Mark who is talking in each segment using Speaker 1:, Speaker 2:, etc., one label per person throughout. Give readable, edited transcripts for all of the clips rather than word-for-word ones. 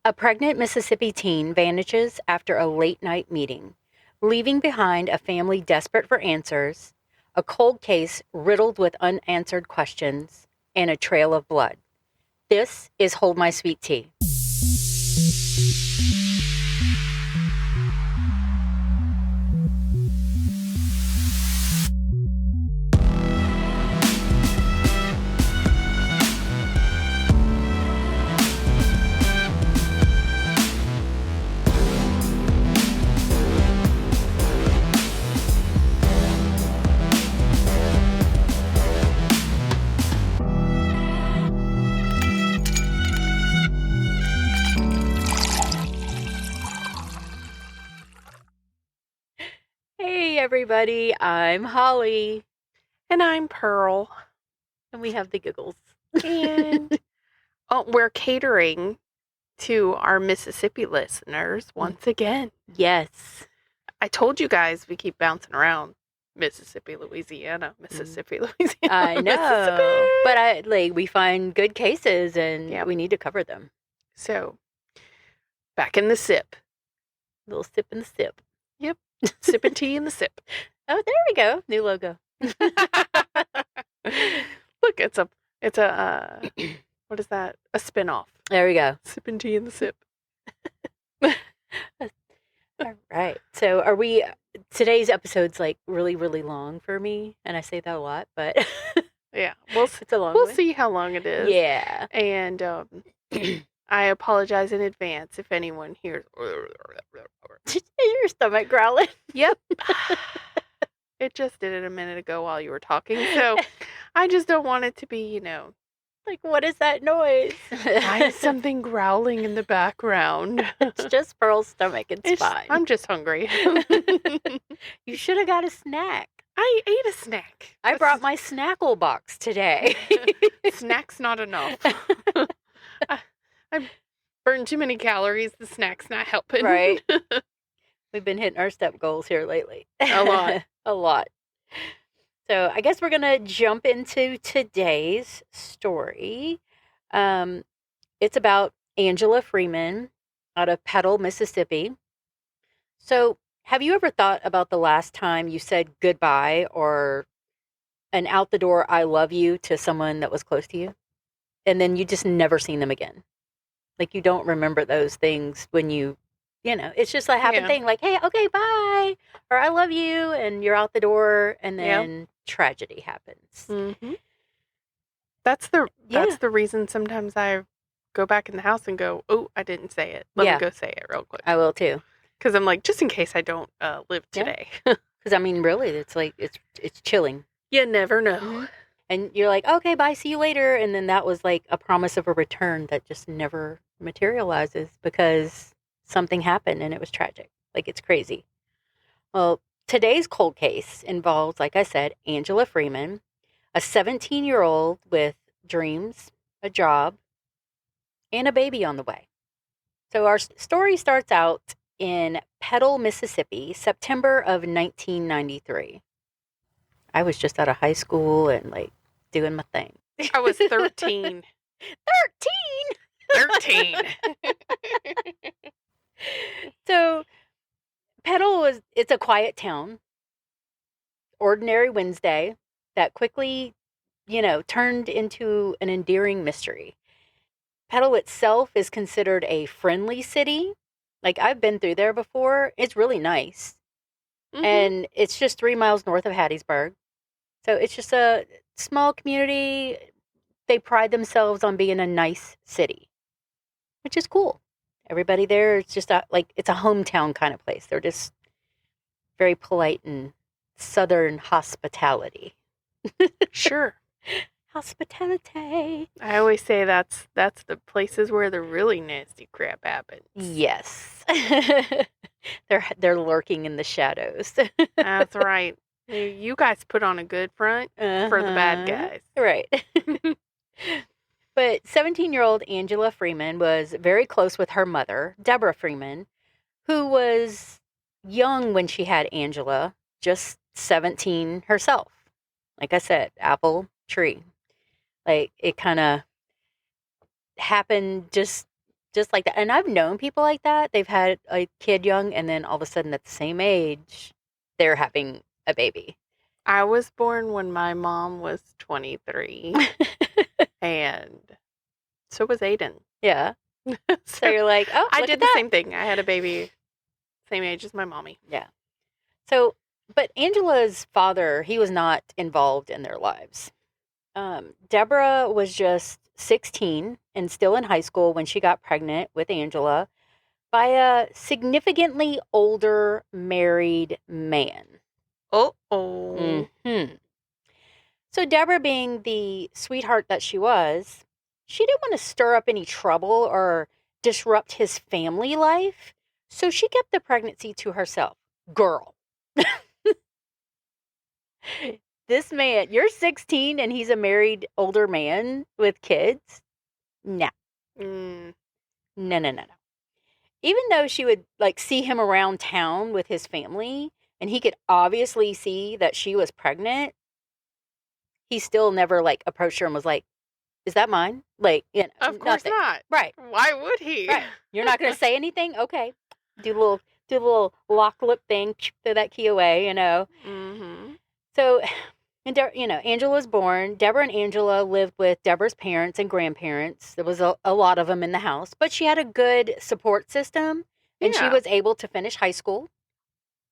Speaker 1: A pregnant Mississippi teen vanishes after a late night meeting, leaving behind a family desperate for answers, a cold case riddled with unanswered questions, and a trail of blood. This is Hold My Sweet Tea. Hey, everybody, I'm Holly.
Speaker 2: And I'm Pearl.
Speaker 1: And we have the giggles.
Speaker 2: And we're catering to our Mississippi listeners once again.
Speaker 1: Yes.
Speaker 2: I told you guys we keep bouncing around Mississippi, Louisiana.
Speaker 1: I know. But we find good cases and we need to cover them.
Speaker 2: So, back in the sip.
Speaker 1: A little sip in the sip.
Speaker 2: Yep. Sipping tea in the sip.
Speaker 1: Oh, there we go. New logo.
Speaker 2: Look, it's a what is that? A spinoff.
Speaker 1: There we go.
Speaker 2: Sipping tea in the sip.
Speaker 1: All right. So today's episode's like really, really long for me. And I say that a lot, but
Speaker 2: yeah,
Speaker 1: it's a long
Speaker 2: We'll
Speaker 1: one.
Speaker 2: see how long it is.
Speaker 1: Yeah.
Speaker 2: And I apologize in advance if anyone hears
Speaker 1: your stomach growling.
Speaker 2: Yep. It just did it a minute ago while you were talking. So I just don't want it to be,
Speaker 1: like, what is that noise?
Speaker 2: Why is something growling in the background?
Speaker 1: It's just Pearl's stomach. It's fine.
Speaker 2: I'm just hungry.
Speaker 1: You should have got a snack.
Speaker 2: I ate a snack.
Speaker 1: I brought my snackle box today.
Speaker 2: Snack's not enough. I burned too many calories. The snack's not helping.
Speaker 1: Right. We've been hitting our step goals here lately.
Speaker 2: A lot.
Speaker 1: A lot. So I guess we're going to jump into today's story. It's about Angela Freeman out of Petal, Mississippi. So have you ever thought about the last time you said goodbye or an out the door I love you to someone that was close to you? And then you just never seen them again. Like you don't remember those things when it's just a happen thing. Like, hey, okay, bye. Or I love you. And you're out the door. And then tragedy happens.
Speaker 2: Mm-hmm. That's the reason sometimes I go back in the house and go, oh, I didn't say it. Let me go say it real quick.
Speaker 1: I will too.
Speaker 2: Because I'm like, just in case I don't live today.
Speaker 1: Because, I mean, really, it's like, it's chilling.
Speaker 2: You never know.
Speaker 1: Mm-hmm. And you're like, okay, bye, see you later. And then that was like a promise of a return that just never materializes because something happened and it was tragic. Like, it's crazy. Well, today's cold case involves, like I said, Angela Freeman, a 17-year-old with dreams, a job, and a baby on the way. So our story starts out in Petal, Mississippi, September of 1993. I was just out of high school and like doing my thing.
Speaker 2: I was 13. 13.
Speaker 1: So Petal it's a quiet town. Ordinary Wednesday that quickly, turned into an endearing mystery. Petal itself is considered a friendly city. Like, I've been through there before. It's really nice. Mm-hmm. And it's just 3 miles north of Hattiesburg. So it's just a small community. They pride themselves on being a nice city, which is cool. Everybody there is just it's a hometown kind of place. They're just very polite and Southern hospitality.
Speaker 2: Sure.
Speaker 1: Hospitality.
Speaker 2: I always say that's the places where the really nasty crap happens.
Speaker 1: Yes. They're lurking in the shadows.
Speaker 2: That's right. You guys put on a good front for the bad guys.
Speaker 1: Right. But 17-year-old Angela Freeman was very close with her mother, Deborah Freeman, who was young when she had Angela, just 17 herself. Like I said, apple tree. Like, it kind of happened just Just like that. And I've known people like that. They've had a kid young, and then all of a sudden at the same age, they're having a baby.
Speaker 2: I was born when my mom was 23. And so was Aiden.
Speaker 1: Yeah. So you're like, oh,
Speaker 2: I
Speaker 1: look
Speaker 2: did
Speaker 1: at
Speaker 2: the
Speaker 1: that.
Speaker 2: same thing. I had a baby same age as my mommy.
Speaker 1: Yeah. So, but Angela's father, he was not involved in their lives. Deborah was just 16 and still in high school when she got pregnant with Angela by a significantly older married man.
Speaker 2: Uh-oh.
Speaker 1: Mm-hmm. So Deborah, being the sweetheart that she was, she didn't want to stir up any trouble or disrupt his family life. So she kept the pregnancy to herself. Girl. This man, you're 16 and he's a married older man with kids? No.
Speaker 2: Mm.
Speaker 1: No. Even though she would like see him around town with his family and he could obviously see that she was pregnant, he still never like approached her and was like, is that mine? Like, you know,
Speaker 2: Of course
Speaker 1: nothing.
Speaker 2: not.
Speaker 1: Right.
Speaker 2: Why would he?
Speaker 1: Right. You're not going to say anything? Okay. Do the little lock lip thing, throw that key away, you know.
Speaker 2: Mm-hmm.
Speaker 1: So, and you know, Angela was born. Deborah and Angela lived with Deborah's parents and grandparents. There was a lot of them in the house, but she had a good support system, and she was able to finish high school,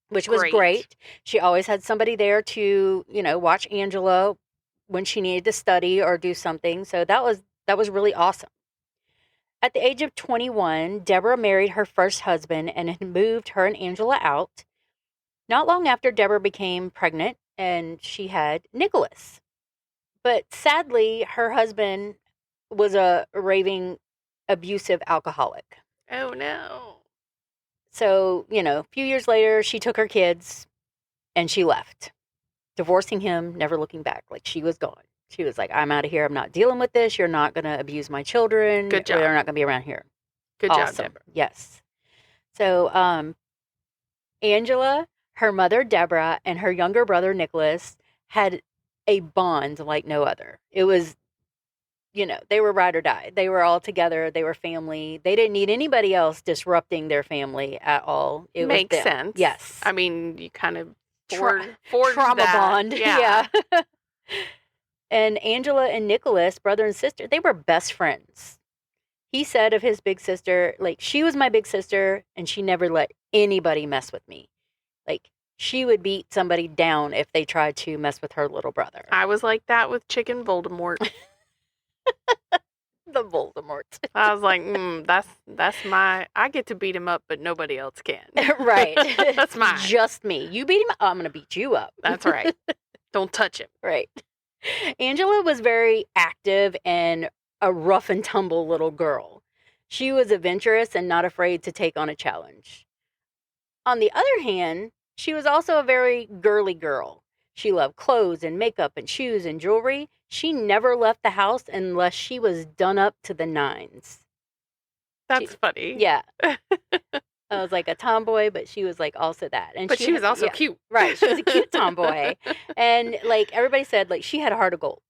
Speaker 1: which was great. She always had somebody there to, you know, watch Angela when she needed to study or do something. So that was really awesome. At the age of 21, Deborah married her first husband and had moved her and Angela out. Not long after, Deborah became pregnant and she had Nicholas. But sadly, her husband was a raving, abusive alcoholic.
Speaker 2: Oh, no.
Speaker 1: So, you know, a few years later, she took her kids and she left, divorcing him, never looking back. Like, she was gone. She was like, I'm out of here. I'm not dealing with this. You're not going to abuse my children.
Speaker 2: Good job.
Speaker 1: They're not going to be around here.
Speaker 2: Good job, Deborah.
Speaker 1: Yes. So, Angela, her mother, Deborah, and her younger brother, Nicholas, had a bond like no other. It was, you know, they were ride or die. They were all together. They were family. They didn't need anybody else disrupting their family at all. It
Speaker 2: makes
Speaker 1: was them.
Speaker 2: sense.
Speaker 1: Yes.
Speaker 2: I mean, you kind of
Speaker 1: Trauma
Speaker 2: that.
Speaker 1: bond. Yeah. And Angela and Nicholas, brother and sister, they were best friends. He said of his big sister, like, she was my big sister and she never let anybody mess with me. Like, she would beat somebody down if they tried to mess with her little brother.
Speaker 2: I was like that with Chicken Voldemort.
Speaker 1: The Voldemort.
Speaker 2: I was like, that's my, I get to beat him up, but nobody else can.
Speaker 1: Right.
Speaker 2: That's mine.
Speaker 1: Just me. You beat him up, I'm going to beat you up.
Speaker 2: That's right. Don't touch him.
Speaker 1: Right. Angela was very active and a rough and tumble little girl. She was adventurous and not afraid to take on a challenge. On the other hand, she was also a very girly girl. She loved clothes and makeup and shoes and jewelry. She never left the house unless she was done up to the nines.
Speaker 2: That's funny.
Speaker 1: Yeah. I was like a tomboy, but she was like also that. And
Speaker 2: but she was also cute.
Speaker 1: Right. She was a cute tomboy. And like everybody said, like she had a heart of gold.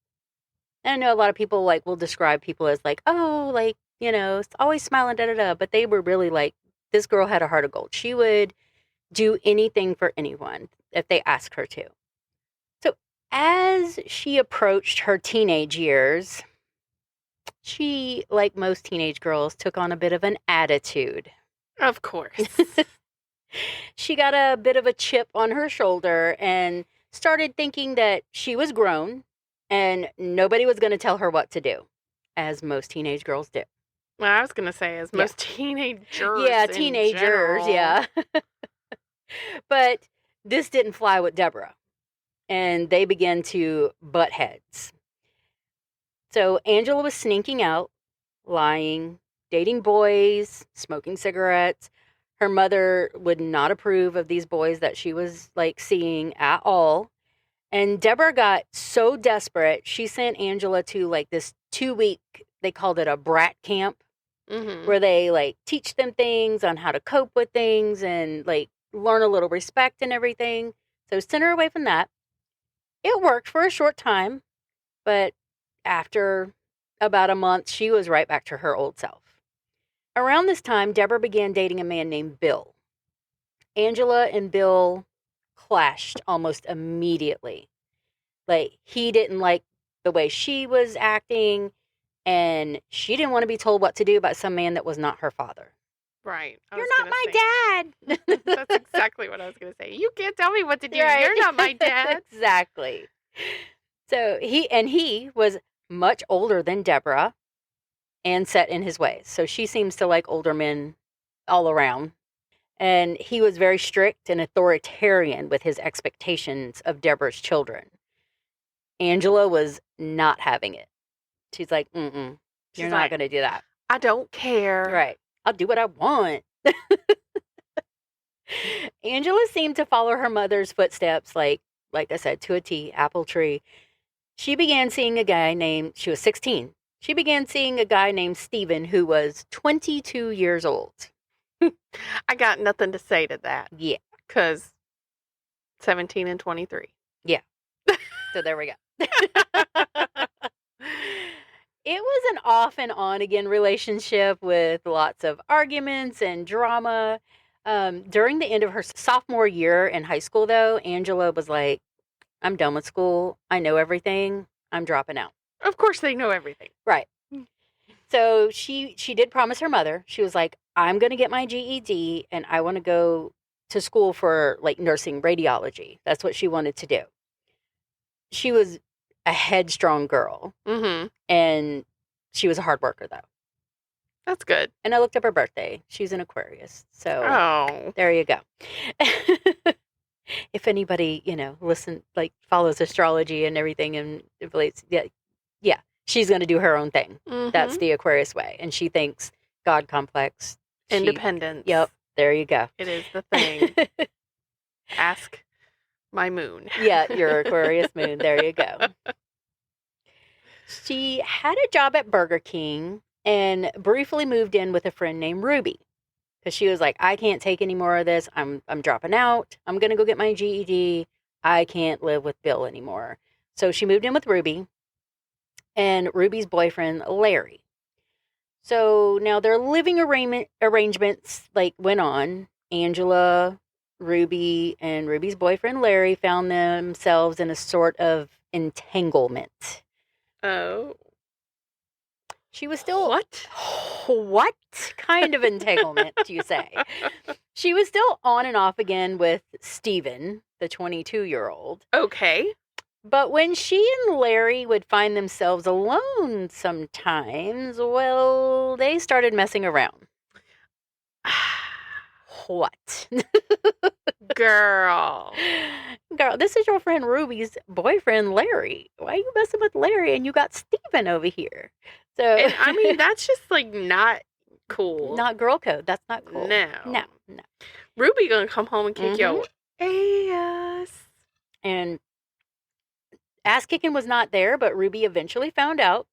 Speaker 1: And I know a lot of people like will describe people as like, oh, like, you know, always smiling, da-da-da. But they were really like, this girl had a heart of gold. She would do anything for anyone if they asked her to. So as she approached her teenage years, she, like most teenage girls, took on a bit of an attitude.
Speaker 2: Of course.
Speaker 1: She got a bit of a chip on her shoulder and started thinking that she was grown and nobody was going to tell her what to do, as most teenage girls do.
Speaker 2: Well, I was going to say, as most teenagers.
Speaker 1: Yeah, teenagers, yeah. But this didn't fly with Deborah, and they began to butt heads. So Angela was sneaking out, lying, dating boys, smoking cigarettes. Her mother would not approve of these boys that she was like seeing at all. And Deborah got so desperate, she sent Angela to like this 2-week, they called it a brat camp, where they like teach them things on how to cope with things and like learn a little respect and everything. So sent her away from that. It worked for a short time, but after about a month, she was right back to her old self. Around this time, Deborah began dating a man named Bill. Angela and Bill clashed almost immediately. Like, he didn't like the way she was acting, and she didn't want to be told what to do by some man that was not her father.
Speaker 2: Right.
Speaker 1: You're not my dad.
Speaker 2: That's exactly what I was going to say. You can't tell me what to do.
Speaker 1: Right.
Speaker 2: You're not my dad.
Speaker 1: Exactly. So he was much older than Deborah and set in his ways. So she seems to like older men all around. And he was very strict and authoritarian with his expectations of Deborah's children. Angela was not having it. She's like, you're not going to do that.
Speaker 2: I don't care.
Speaker 1: Right. I'll do what I want. Angela seemed to follow her mother's footsteps, like I said, to a T, apple tree. She began seeing a guy named, she was 16. She began seeing a guy named Stephen who was 22 years old.
Speaker 2: I got nothing to say to that.
Speaker 1: Yeah.
Speaker 2: Because 17 and 23.
Speaker 1: Yeah. So there we go. It was an off and on again relationship with lots of arguments and drama. During the end of her sophomore year in high school, though, Angela was like, I'm done with school. I know everything. I'm dropping out.
Speaker 2: Of course they know everything.
Speaker 1: Right. So she did promise her mother. She was like, I'm going to get my GED and I want to go to school for like nursing radiology. That's what she wanted to do. She was a headstrong girl.
Speaker 2: Mm-hmm.
Speaker 1: And she was a hard worker, though.
Speaker 2: That's good.
Speaker 1: And I looked up her birthday. She's an Aquarius. So there you go. If anybody, follows astrology and everything and believes, yeah, she's going to do her own thing.
Speaker 2: Mm-hmm.
Speaker 1: That's the Aquarius way. And she thinks God complex.
Speaker 2: Independence.
Speaker 1: Yep. There you go.
Speaker 2: It is the thing. Ask my moon.
Speaker 1: Yeah, your Aquarius moon. There you go. She had a job at Burger King and briefly moved in with a friend named Ruby. Because she was like, I can't take any more of this. I'm dropping out. I'm going to go get my GED. I can't live with Bill anymore. So she moved in with Ruby and Ruby's boyfriend, Larry. So now their living arrangements went on. Angela, Ruby, and Ruby's boyfriend, Larry, found themselves in a sort of entanglement.
Speaker 2: Oh.
Speaker 1: She was still...
Speaker 2: What?
Speaker 1: What kind of entanglement, do you say? She was still on and off again with Stephen, the 22-year-old.
Speaker 2: Okay.
Speaker 1: But when she and Larry would find themselves alone sometimes, well, they started messing around. What?
Speaker 2: Girl,
Speaker 1: this is your friend Ruby's boyfriend, Larry. Why are you messing with Larry and you got Stephen over here? So,
Speaker 2: and, I mean, that's just not cool.
Speaker 1: Not girl code. That's not cool.
Speaker 2: No.
Speaker 1: No.
Speaker 2: Ruby gonna come home and kick your ass.
Speaker 1: And ass kicking was not there, but Ruby eventually found out,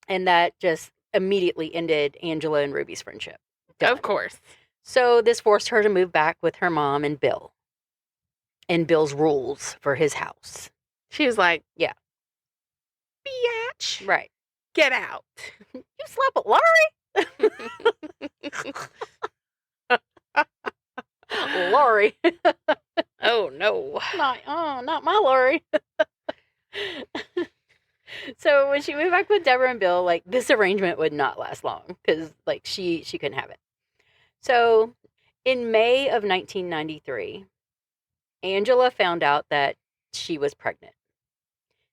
Speaker 1: and that just immediately ended Angela and Ruby's friendship. Done.
Speaker 2: Of course.
Speaker 1: So this forced her to move back with her mom and Bill. And Bill's rules for his house.
Speaker 2: She was like,
Speaker 1: yeah.
Speaker 2: Biatch.
Speaker 1: Right.
Speaker 2: Get out.
Speaker 1: You slept with Lori? Lori.
Speaker 2: Oh, no.
Speaker 1: Not my Lori. So when she moved back with Deborah and Bill, this arrangement would not last long because, she couldn't have it. So in May of 1993, Angela found out that she was pregnant.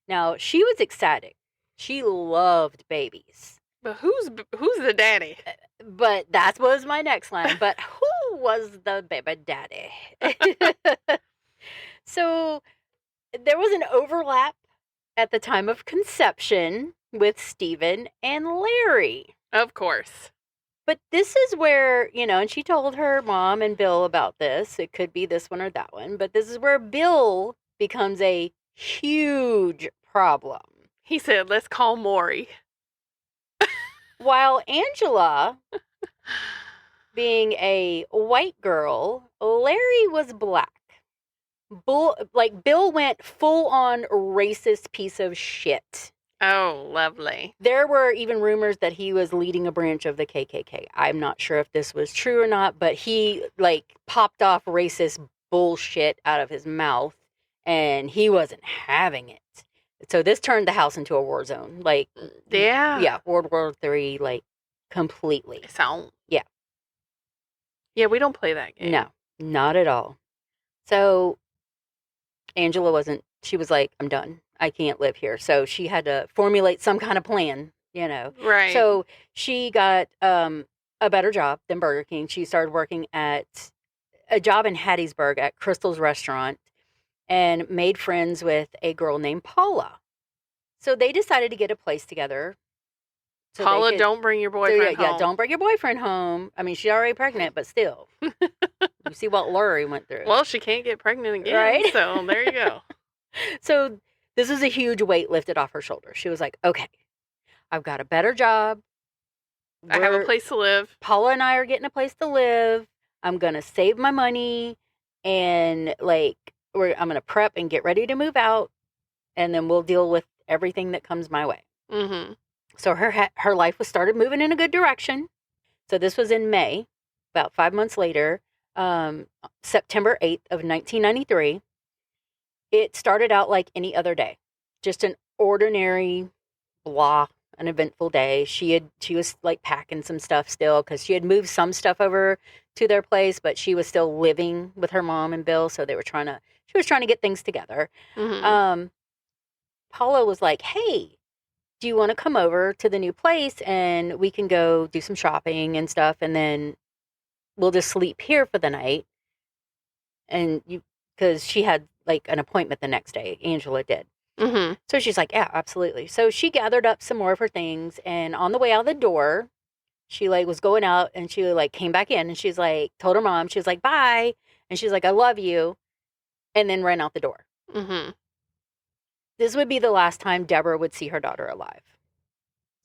Speaker 1: Now, she was ecstatic. She loved babies.
Speaker 2: But who's the daddy?
Speaker 1: But that was my next line. But who was the baby daddy? So there was an overlap at the time of conception with Stephen and Larry.
Speaker 2: Of course.
Speaker 1: But this is where, and she told her mom and Bill about this. It could be this one or that one. But this is where Bill becomes a huge problem.
Speaker 2: He said, let's call Maury.
Speaker 1: While Angela, being a white girl, Larry was black. Bill went full on racist piece of shit.
Speaker 2: Oh, lovely.
Speaker 1: There were even rumors that he was leading a branch of the KKK. I'm not sure if this was true or not, but he like popped off racist bullshit out of his mouth, and he wasn't having it. So this turned the house into a war zone. Like, yeah, World War III, like, completely. Yeah.
Speaker 2: Yeah, we don't play that game.
Speaker 1: No, not at all. So Angela she was like, I'm done. I can't live here. So she had to formulate some kind of plan, you know.
Speaker 2: Right.
Speaker 1: So she got a better job than Burger King. She started working at a job in Hattiesburg at Crystal's restaurant and made friends with a girl named Paula. So they decided to get a place together.
Speaker 2: So Paula, don't bring your boyfriend home.
Speaker 1: Yeah, don't bring your boyfriend home. I mean, she's already pregnant, but still. You see what Lori went through.
Speaker 2: Well, she can't get pregnant again, right? So there you go.
Speaker 1: So this was a huge weight lifted off her shoulders. She was like, okay, I've got a better job.
Speaker 2: I have a place to live.
Speaker 1: Paula and I are getting a place to live. I'm going to save my money and like I'm going to prep and get ready to move out. And then we'll deal with everything that comes my way.
Speaker 2: Mm-hmm.
Speaker 1: So her life was started moving in a good direction. So this was in May, about 5 months later, September 8th of 1993. It started out like any other day, just an ordinary, an eventful day. She was like packing some stuff still because she had moved some stuff over to their place, but she was still living with her mom and Bill, so she was trying to get things together.
Speaker 2: Mm-hmm.
Speaker 1: Paula was like, "Hey, do you want to come over to the new place and we can go do some shopping and stuff, and then we'll just sleep here for the night?" And because she had like an appointment the next day, Angela did.
Speaker 2: Mm-hmm.
Speaker 1: So she's like, yeah, absolutely. So she gathered up some more of her things, and on the way out the door, she like was going out, and she like came back in, and she's like, told her mom, she was like, bye, and she's like, I love you, and then ran out the door.
Speaker 2: Mm-hmm.
Speaker 1: This would be the last time Deborah would see her daughter alive.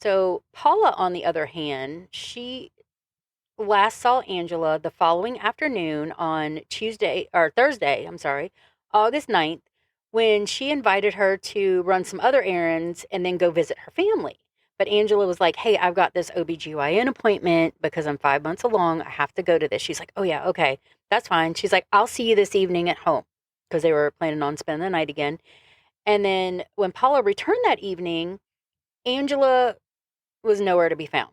Speaker 1: So Paula, on the other hand, she last saw Angela the following afternoon on Thursday, August 9th, when she invited her to run some other errands and then go visit her family. But Angela was like, hey, I've got this OBGYN appointment because I'm 5 months along. I have to go to this. She's like, oh, yeah, okay, that's fine. She's like, I'll see you this evening at home because they were planning on spending the night again. And then when Paula returned that evening, Angela was nowhere to be found.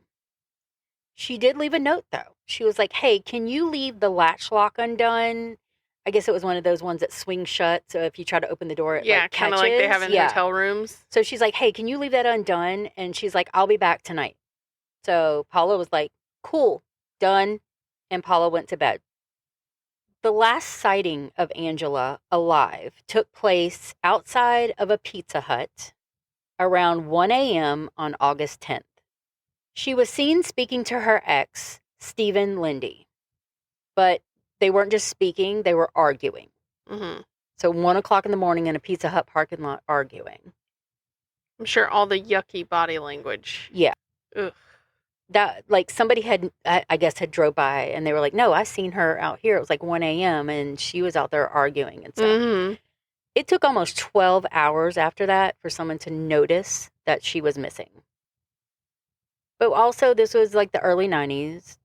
Speaker 1: She did leave a note, though. She was like, hey, can you leave the latch lock undone? I guess it was one of those ones that swing shut. So if you try to open the door, it like catches. Yeah, kind of
Speaker 2: like they have in hotel rooms.
Speaker 1: So she's like, hey, can you leave that undone? And she's like, I'll be back tonight. So Paula was like, cool, done. And Paula went to bed. The last sighting of Angela alive took place outside of a Pizza Hut around 1 a.m. on August 10th. She was seen speaking to her ex, Stephen Lindy. But they weren't just speaking, they were arguing.
Speaker 2: Mm-hmm.
Speaker 1: So 1 o'clock in the morning in a Pizza Hut parking lot arguing.
Speaker 2: I'm sure all the yucky body language.
Speaker 1: Yeah.
Speaker 2: Ugh.
Speaker 1: That, like, somebody had drove by and they were like, no, I seen her out here. It was like 1 a.m. and she was out there arguing and stuff.
Speaker 2: Mm-hmm.
Speaker 1: It took almost 12 hours after that for someone to notice that she was missing. But also, this was like the early 90s.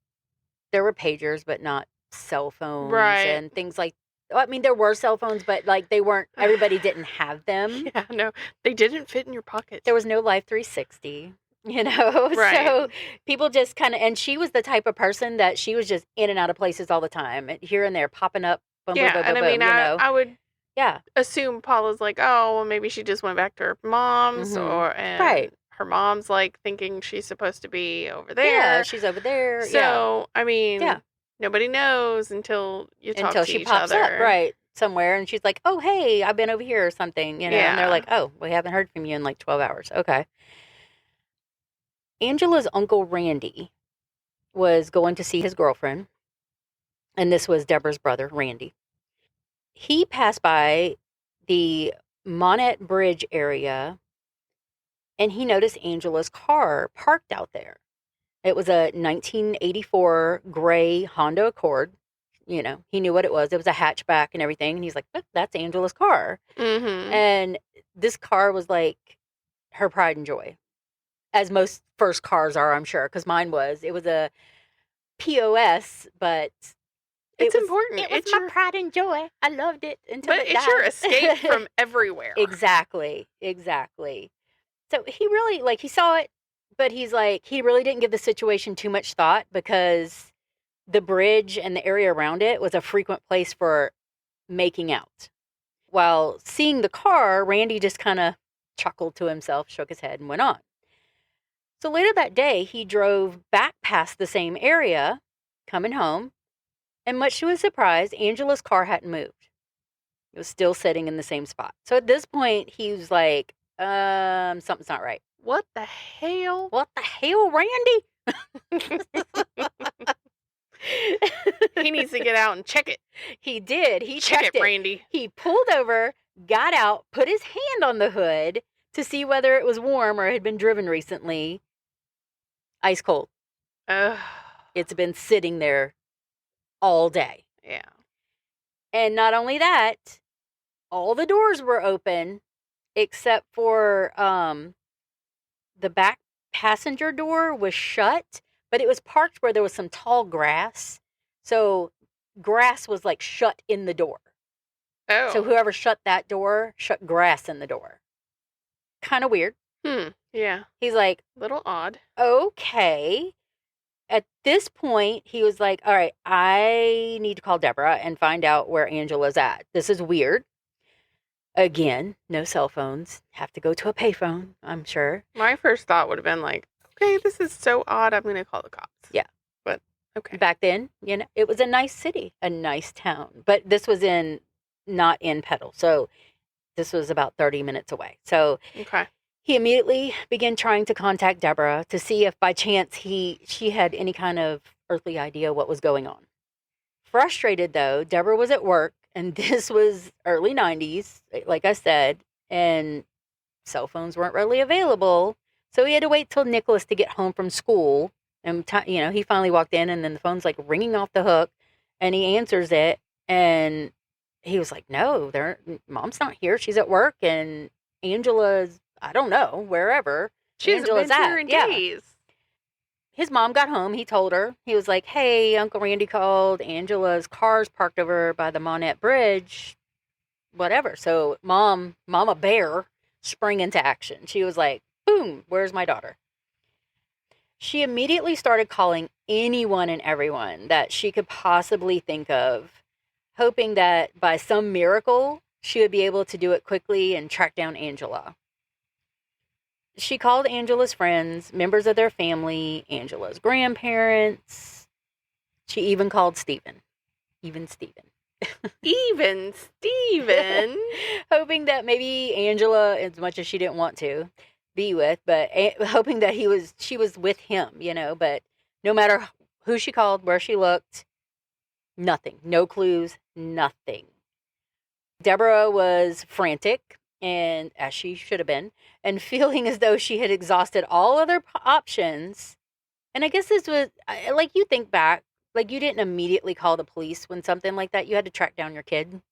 Speaker 1: There were pagers, but not cell phones and things like I mean, there were cell phones, but like they weren't, everybody didn't have them.
Speaker 2: Yeah, no, they didn't fit in your pocket.
Speaker 1: There was no Life 360, you know?
Speaker 2: Right.
Speaker 1: So people just kind of, and she was the type of person that she was just in and out of places all the time, here and there, popping up. Boom,
Speaker 2: yeah,
Speaker 1: boom, boom,
Speaker 2: and
Speaker 1: boom,
Speaker 2: I mean, I would
Speaker 1: yeah
Speaker 2: assume Paula's like, oh, well, maybe she just went back to her mom's,
Speaker 1: mm-hmm. Right.
Speaker 2: Her mom's like thinking she's supposed to be over there.
Speaker 1: Yeah, she's over there.
Speaker 2: So, I mean, nobody knows until you talk to
Speaker 1: she
Speaker 2: each
Speaker 1: pops
Speaker 2: other.
Speaker 1: Up, right, somewhere, and she's like, oh, hey, I've been over here or something, you know, and they're like, oh, we haven't heard from you in like 12 hours. Okay. Angela's uncle Randy was going to see his girlfriend, and this was Deborah's brother, Randy. He passed by the Monet Bridge area, and he noticed Angela's car parked out there. It was a 1984 gray Honda Accord. You know, he knew what it was. It was a hatchback and everything. And he's like, that's Angela's car.
Speaker 2: Mm-hmm.
Speaker 1: And this car was like her pride and joy, as most first cars are, I'm sure, because mine was. It was a POS, but
Speaker 2: it's important.
Speaker 1: It was my pride and joy. I loved it until it died.
Speaker 2: But it's your escape from everywhere.
Speaker 1: Exactly. So he really, like, he saw it, but he's like, he really didn't give the situation too much thought because the bridge and the area around it was a frequent place for making out. While seeing the car, Randy just kind of chuckled to himself, shook his head, and went on. So later that day, he drove back past the same area, coming home, and much to his surprise, Angela's car hadn't moved. It was still sitting in the same spot. So at this point, he was like, something's not right.
Speaker 2: What the hell?
Speaker 1: What the hell, Randy?
Speaker 2: He needs to get out and check it.
Speaker 1: He did. He
Speaker 2: checked
Speaker 1: checked it.
Speaker 2: Randy.
Speaker 1: He pulled over, got out, put his hand on the hood to see whether it was warm or had been driven recently. Ice cold. It's been sitting there all day.
Speaker 2: Yeah.
Speaker 1: And not only that, all the doors were open except for the back passenger door was shut, but it was parked where there was some tall grass. So grass was like shut in the door.
Speaker 2: Oh.
Speaker 1: So whoever shut that door shut grass in the door. Kind of weird.
Speaker 2: Yeah.
Speaker 1: He's like,
Speaker 2: little odd.
Speaker 1: Okay. At this point, he was like, all right, I need to call Deborah and find out where Angela's at. This is weird. Again, no cell phones. Have to go to a payphone, I'm sure.
Speaker 2: My first thought would have been like, okay, this is so odd. I'm going to call the cops.
Speaker 1: Yeah.
Speaker 2: But, okay.
Speaker 1: Back then, it was a nice city, a nice town. But this was not in Petal. So this was about 30 minutes away. So
Speaker 2: okay.
Speaker 1: He immediately began trying to contact Deborah to see if by chance she had any kind of earthly idea what was going on. Frustrated, though, Deborah was at work, and this was early 90s, like I said, and cell phones weren't readily available. So he had to wait till Nicholas to get home from school. And, he finally walked in, and then the phone's like ringing off the hook, and he answers it. And he was like, no, Mom's not here. She's at work, and Angela's, I don't know, wherever.
Speaker 2: She hasn't been here in days.
Speaker 1: His mom got home. He told her. He was like, hey, Uncle Randy called. Angela's car's parked over by the Monet Bridge. Whatever. So Mama Bear sprang into action. She was like, boom, where's my daughter? She immediately started calling anyone and everyone that she could possibly think of, hoping that by some miracle, she would be able to do it quickly and track down Angela. She called Angela's friends, members of their family, Angela's grandparents. She even called Stephen. Even Stephen. Hoping that maybe Angela, as much as she didn't want to be with, but hoping that she was with him, but no matter who she called, where she looked, nothing. No clues, nothing. Deborah was frantic, and as she should have been, and feeling as though she had exhausted all other options. And I guess this was, like, you think back, like, you didn't immediately call the police when something like that. You had to track down your kid.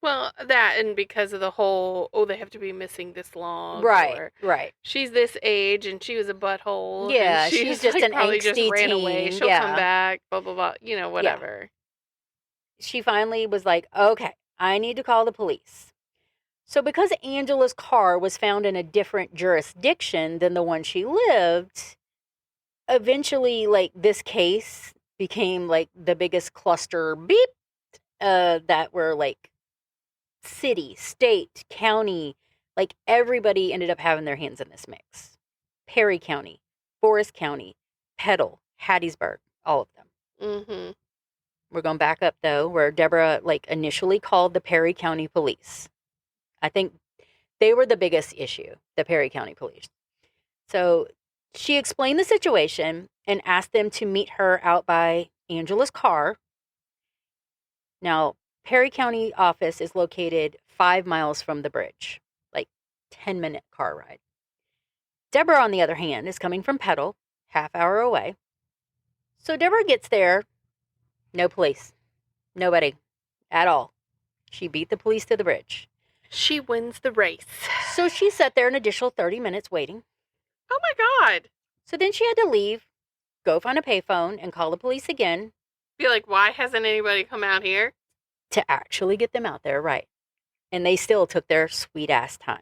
Speaker 2: Well, that, and because of the whole, they have to be missing this long.
Speaker 1: Right, right.
Speaker 2: She's this age, and she was a butthole.
Speaker 1: Yeah, she's just an angsty
Speaker 2: just ran away.
Speaker 1: teen.
Speaker 2: She'll come back, blah, blah, blah, whatever.
Speaker 1: Yeah. She finally was like, okay, I need to call the police. So because Angela's car was found in a different jurisdiction than the one she lived, eventually, like, this case became, like, the biggest cluster that were, like, city, state, county, like, everybody ended up having their hands in this mix. Perry County, Forest County, Petal, Hattiesburg, all of them.
Speaker 2: Mm-hmm.
Speaker 1: We're going back up, though, where Deborah, like, initially called the Perry County Police. I think they were the biggest issue, the Perry County Police. So she explained the situation and asked them to meet her out by Angela's car. Now, Perry County office is located 5 miles from the bridge, like 10-minute car ride. Deborah, on the other hand, is coming from Petal, half hour away. So Deborah gets there, no police, nobody at all. She beat the police to the bridge.
Speaker 2: She wins the race.
Speaker 1: So she sat there an additional 30 minutes waiting.
Speaker 2: Oh my God.
Speaker 1: So then she had to leave, go find a payphone, and call the police again.
Speaker 2: Be like, why hasn't anybody come out here?
Speaker 1: To actually get them out there, right. And they still took their sweet-ass time.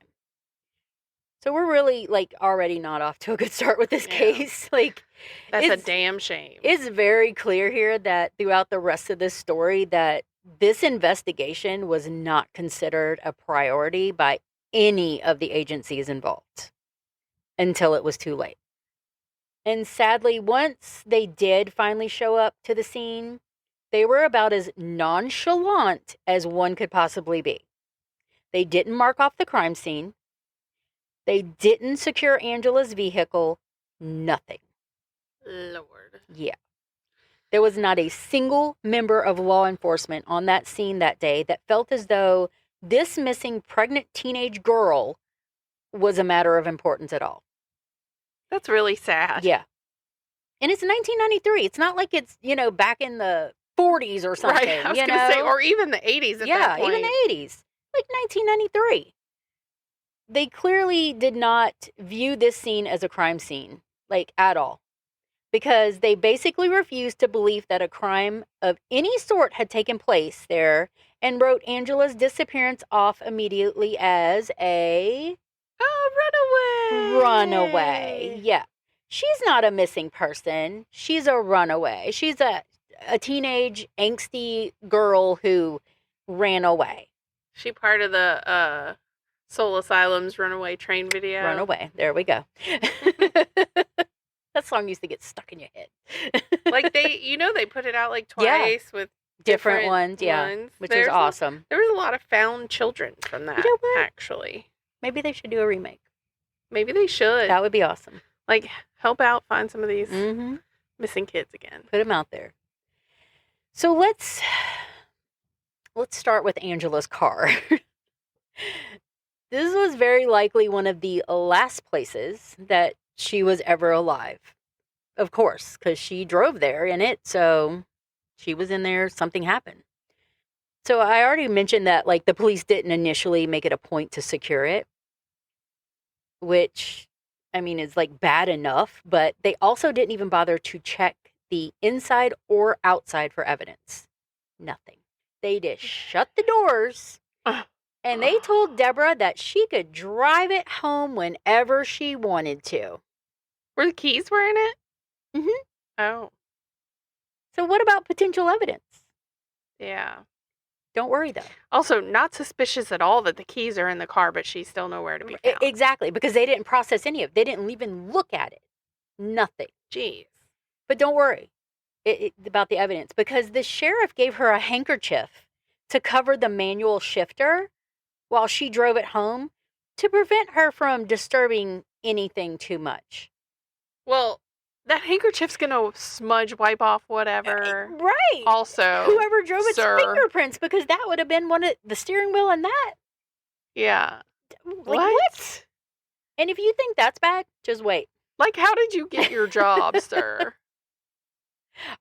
Speaker 1: So we're really, like, already not off to a good start with this case. Like,
Speaker 2: that's a damn shame.
Speaker 1: It's very clear here that throughout the rest of this story that this investigation was not considered a priority by any of the agencies involved until it was too late. And sadly, once they did finally show up to the scene, they were about as nonchalant as one could possibly be. They didn't mark off the crime scene. They didn't secure Angela's vehicle. Nothing.
Speaker 2: Lord.
Speaker 1: Yeah. There was not a single member of law enforcement on that scene that day that felt as though this missing pregnant teenage girl was a matter of importance at all.
Speaker 2: That's really sad.
Speaker 1: Yeah. And it's 1993. It's not like it's, back in the 40s or something.
Speaker 2: Right. I was going to say, or even the 80s at that point.
Speaker 1: Yeah, even the 80s. Like 1993. They clearly did not view this scene as a crime scene, like, at all. Because they basically refused to believe that a crime of any sort had taken place there and wrote Angela's disappearance off immediately as a...
Speaker 2: runaway.
Speaker 1: Runaway. Yeah. She's not a missing person. She's a runaway. She's a teenage, angsty girl who ran away.
Speaker 2: She part of the Soul Asylum's Runaway Train video?
Speaker 1: Runaway. There we go. That song used to get stuck in your head.
Speaker 2: Like they put it out like twice with
Speaker 1: different ones, which is awesome.
Speaker 2: There was a lot of found children from that, actually.
Speaker 1: Maybe they should do a remake.
Speaker 2: Maybe they should.
Speaker 1: That would be awesome.
Speaker 2: Like, help out, find some of these missing kids again.
Speaker 1: Put them out there. So let's start with Angela's car. This was very likely one of the last places that she was ever alive. Of course, because she drove there in it, so she was in there, something happened. So I already mentioned that, like, the police didn't initially make it a point to secure it, which, I mean, is, like, bad enough, but they also didn't even bother to check the inside or outside for evidence. Nothing. They just shut the doors, and they told Deborah that she could drive it home whenever she wanted to.
Speaker 2: Where the keys were in it?
Speaker 1: Mm-hmm.
Speaker 2: Oh.
Speaker 1: So what about potential evidence?
Speaker 2: Yeah.
Speaker 1: Don't worry, though.
Speaker 2: Also, not suspicious at all that the keys are in the car, but she's still nowhere to be found.
Speaker 1: Exactly, because they didn't process any of it. They didn't even look at it. Nothing.
Speaker 2: Jeez.
Speaker 1: But don't worry about the evidence, because the sheriff gave her a handkerchief to cover the manual shifter while she drove it home to prevent her from disturbing anything too much.
Speaker 2: Well, that handkerchief's going to smudge, wipe off whatever.
Speaker 1: Right.
Speaker 2: Also,
Speaker 1: whoever drove its fingerprints, because that would have been one of the steering wheel and that.
Speaker 2: Yeah.
Speaker 1: Like, what? And if you think that's bad, just wait.
Speaker 2: Like, how did you get your job, sir?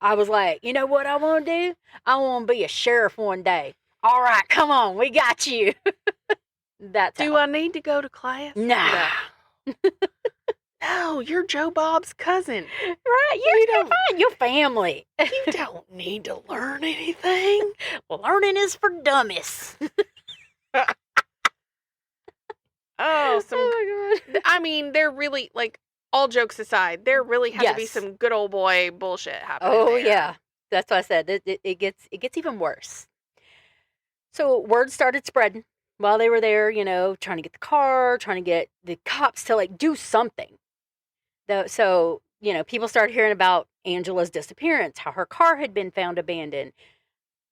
Speaker 1: I was like, you know what I want to do? I want to be a sheriff one day. All right, come on, we got you.
Speaker 2: Do I need to go to class?
Speaker 1: Nah.
Speaker 2: No, you're Joe Bob's cousin.
Speaker 1: Right, you're fine. You're family.
Speaker 2: You don't need to learn anything.
Speaker 1: Learning is for dummies.
Speaker 2: Oh my God. I mean, they're really, like, all jokes aside, there really has to be some good old boy bullshit happening.
Speaker 1: Oh,
Speaker 2: there.
Speaker 1: yeah. That's what I said. It gets even worse. So word started spreading while they were there, trying to get the car, trying to get the cops to, like, do something. So, people started hearing about Angela's disappearance, how her car had been found abandoned.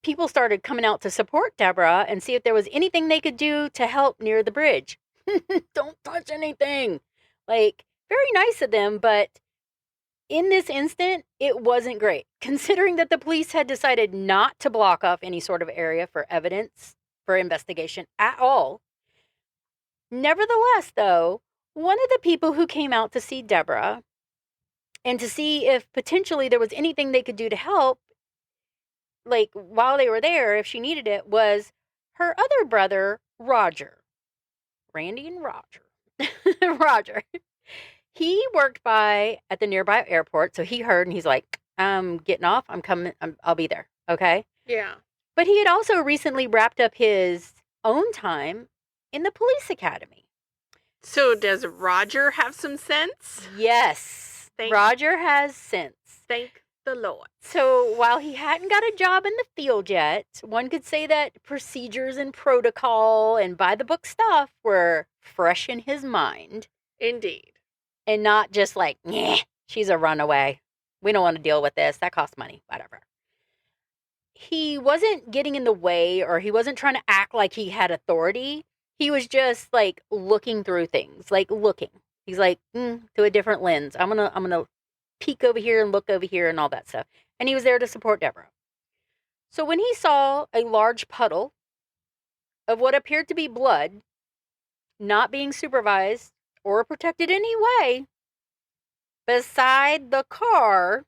Speaker 1: People started coming out to support Deborah and see if there was anything they could do to help near the bridge. Don't touch anything. Like, very nice of them, but in this instant, it wasn't great, considering that the police had decided not to block off any sort of area for evidence for investigation at all. Nevertheless, though, one of the people who came out to see Deborah and to see if potentially there was anything they could do to help, like, while they were there, if she needed it, was her other brother, Roger. Randy and Roger. Roger. He worked at the nearby airport, so he heard and he's like, I'm getting off. I'm coming. I'll be there. Okay.
Speaker 2: Yeah.
Speaker 1: But he had also recently wrapped up his own time in the police academy.
Speaker 2: So does Roger have some sense?
Speaker 1: Yes. Roger has sense.
Speaker 2: Thank the Lord.
Speaker 1: So while he hadn't got a job in the field yet, one could say that procedures and protocol and by-the-book stuff were fresh in his mind.
Speaker 2: Indeed.
Speaker 1: And not just like, yeah, she's a runaway. We don't want to deal with this. That costs money. Whatever. He wasn't getting in the way, or he wasn't trying to act like he had authority. He was just like looking through things, like looking. He's like, to a different lens. I'm gonna peek over here and look over here and all that stuff. And he was there to support Deborah. So when he saw a large puddle of what appeared to be blood, not being supervised or protected in any way, beside the car,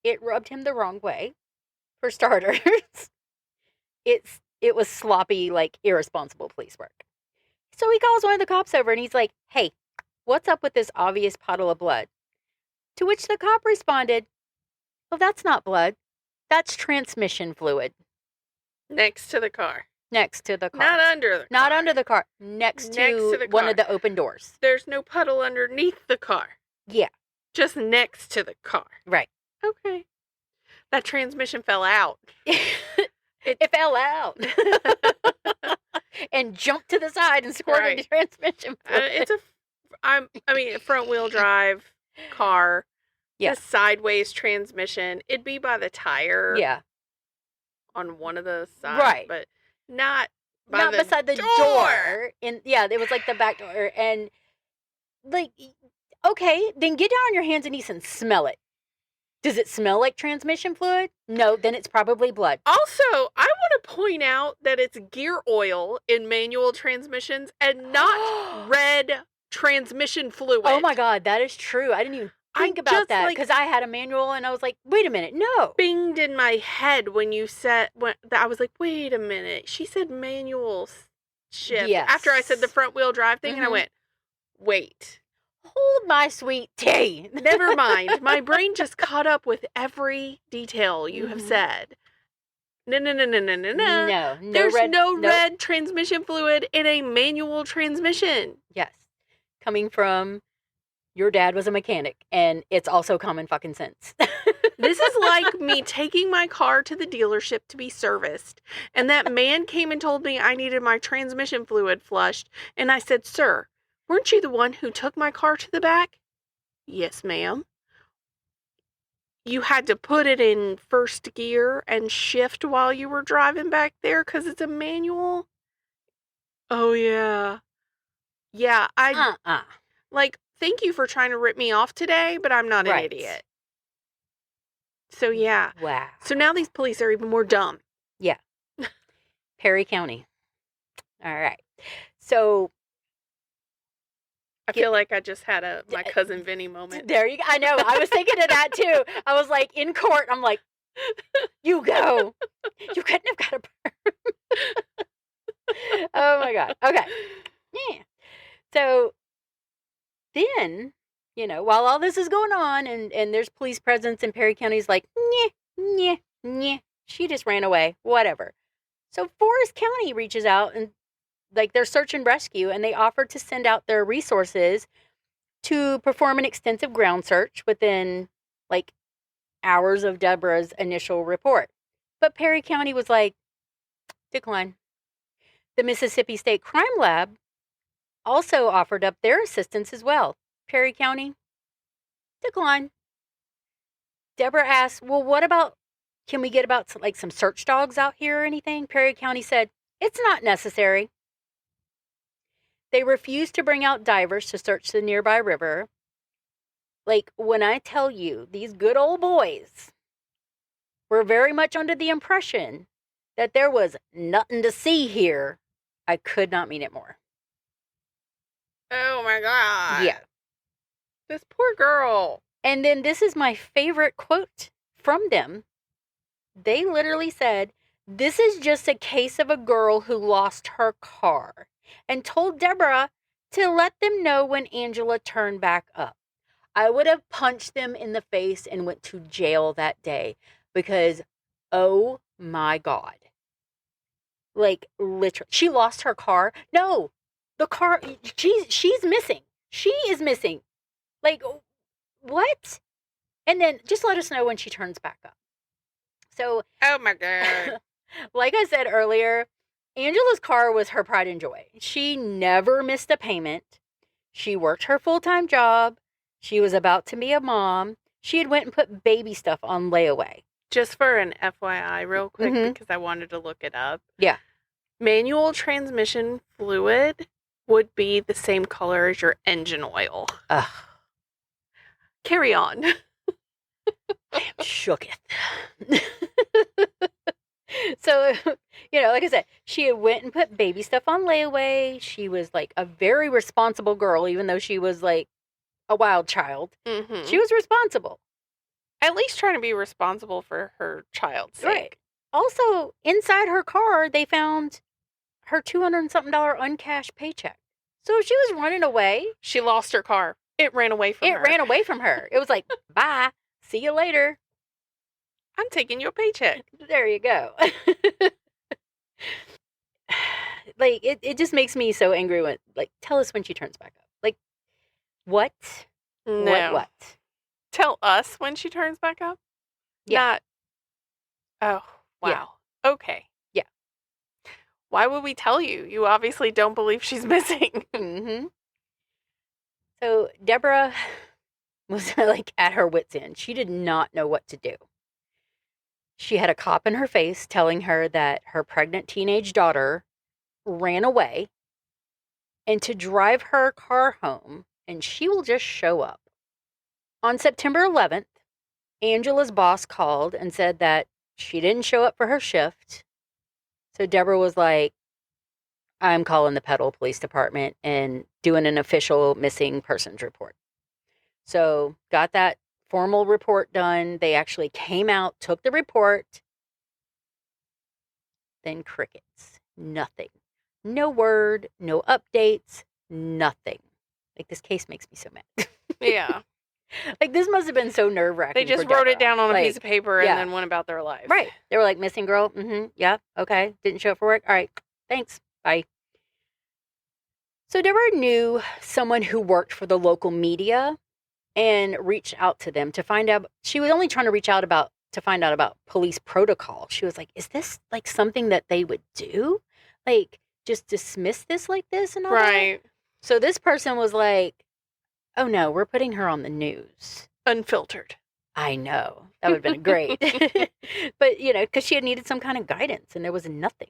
Speaker 1: it rubbed him the wrong way. For starters, it was sloppy, like irresponsible police work. So he calls one of the cops over and he's like, hey, what's up with this obvious puddle of blood? To which the cop responded, well, that's not blood. That's transmission fluid.
Speaker 2: Next to the car.
Speaker 1: Next to the car.
Speaker 2: Not under the car.
Speaker 1: Not under the car. Next to the one of the open doors.
Speaker 2: There's no puddle underneath the car.
Speaker 1: Yeah.
Speaker 2: Just next to the car.
Speaker 1: Right.
Speaker 2: Okay. That transmission fell out.
Speaker 1: It fell out. And jumped to the side and squirted the transmission fluid.
Speaker 2: A front-wheel drive car.
Speaker 1: Yeah.
Speaker 2: A sideways transmission. It'd be by the tire.
Speaker 1: Yeah.
Speaker 2: On one of the sides.
Speaker 1: Right.
Speaker 2: But not
Speaker 1: beside the door. It was like the back door. And like, okay, then get down on your hands and knees and smell it. Does it smell like transmission fluid? No, then it's probably blood.
Speaker 2: Also, I want to point out that it's gear oil in manual transmissions and not red transmission fluid.
Speaker 1: Oh my God, that is true. I didn't even think about that because I had a manual and I was like, wait a minute, no.
Speaker 2: Binged in my head when you said, I was like, wait a minute. She said manual shift.
Speaker 1: Yes.
Speaker 2: After I said the front wheel drive thing, and I went, wait.
Speaker 1: Hold my sweet tea.
Speaker 2: Never mind. My brain just caught up with every detail you have said. No.
Speaker 1: No.
Speaker 2: There's no red transmission fluid in a manual transmission.
Speaker 1: Yes. Coming from your dad was a mechanic, and it's also common fucking sense.
Speaker 2: This is like me taking my car to the dealership to be serviced, and that man came and told me I needed my transmission fluid flushed, and I said, sir, weren't you the one who took my car to the back? Yes, ma'am. You had to put it in first gear and shift while you were driving back there because it's a manual? Oh, yeah. Yeah, like, thank you for trying to rip me off today, but I'm not an idiot. So, yeah.
Speaker 1: Wow.
Speaker 2: So now these police are even more dumb.
Speaker 1: Yeah. Perry County. All right. So
Speaker 2: I feel like I just had my cousin Vinny moment.
Speaker 1: There you go. I know. I was thinking of that too. I was like, in court, I'm like, you go. You couldn't have got a perm. Oh my God. Okay. Yeah. So then, while all this is going on and there's police presence and Perry County's like, yeah, she just ran away. Whatever. So Forest County reaches out and they're search and rescue, and they offer to send out their resources to perform an extensive ground search within hours of Deborah's initial report. But Perry County was like, decline. The Mississippi State Crime Lab also offered up their assistance as well. Perry County, decline. Deborah asked, well, what about, can we get about some search dogs out here or anything? Perry County said, it's not necessary. They refused to bring out divers to search the nearby river. When I tell you, these good old boys were very much under the impression that there was nothing to see here, I could not mean it more.
Speaker 2: Oh my God.
Speaker 1: Yeah.
Speaker 2: This poor girl.
Speaker 1: And then this is my favorite quote from them. They literally said, this is just a case of a girl who lost her car. and told Deborah to let them know when Angela turned back up. I would have punched them in the face and went to jail that day because, oh my God. Like, literally, she lost her car. No, the car, she's missing. She is missing. Like, what? And then just let us know when she turns back up. So,
Speaker 2: oh my God.
Speaker 1: Like I said earlier, Angela's car was her pride and joy. She never missed a payment. She worked her full-time job. She was about to be a mom. She had went and put baby stuff on layaway.
Speaker 2: Just for an FYI real quick, because I wanted to look it up.
Speaker 1: Yeah.
Speaker 2: Manual transmission fluid would be the same color as your engine oil.
Speaker 1: Ugh.
Speaker 2: Carry on.
Speaker 1: I am shooketh. So, like I said, she had went and put baby stuff on layaway. She was like a very responsible girl, even though she was like a wild child.
Speaker 2: Mm-hmm.
Speaker 1: She was responsible.
Speaker 2: At least trying to be responsible for her child's sake.
Speaker 1: Right. Also, inside her car, they found her $200-something uncashed paycheck. So she was running away.
Speaker 2: She lost her car. It ran away from her.
Speaker 1: It ran away from her. It was like, bye. See you later.
Speaker 2: I'm taking your paycheck.
Speaker 1: There you go. Like, it just makes me so angry when, like, tell us when she turns back up. Like, what?
Speaker 2: No.
Speaker 1: What?
Speaker 2: Tell us when she turns back up?
Speaker 1: Yeah.
Speaker 2: Oh, wow. Yeah. Okay.
Speaker 1: Yeah.
Speaker 2: Why would we tell you? You obviously don't believe she's missing.
Speaker 1: Mm-hmm. So Deborah was like at her wit's end. She did not know what to do. She had a cop in her face telling her that her pregnant teenage daughter ran away and to drive her car home and she will just show up. On September 11th, Angela's boss called and said that she didn't show up for her shift. So Deborah was like, I'm calling the Petal Police Department and doing an official missing persons report. So got that formal report done. They actually came out, took the report. Then crickets. Nothing. No word, no updates, nothing. Like, this case makes me so mad.
Speaker 2: Yeah.
Speaker 1: Like, this must have been so nerve-wracking.
Speaker 2: They just wrote it down on a piece of paper and then went about their life.
Speaker 1: Right. They were like, missing girl. Mm-hmm. Yeah. Okay. Didn't show up for work. All right. Thanks. Bye. So Deborah knew someone who worked for the local media and reached out to them to find out. She was only trying to reach out to find out about police protocol. She was like, is this like something that they would do? Like, just dismiss this like this and all that?
Speaker 2: Right.
Speaker 1: So this person was like, oh no, we're putting her on the news.
Speaker 2: Unfiltered.
Speaker 1: I know. That would have been great. But, because she had needed some kind of guidance and there was nothing.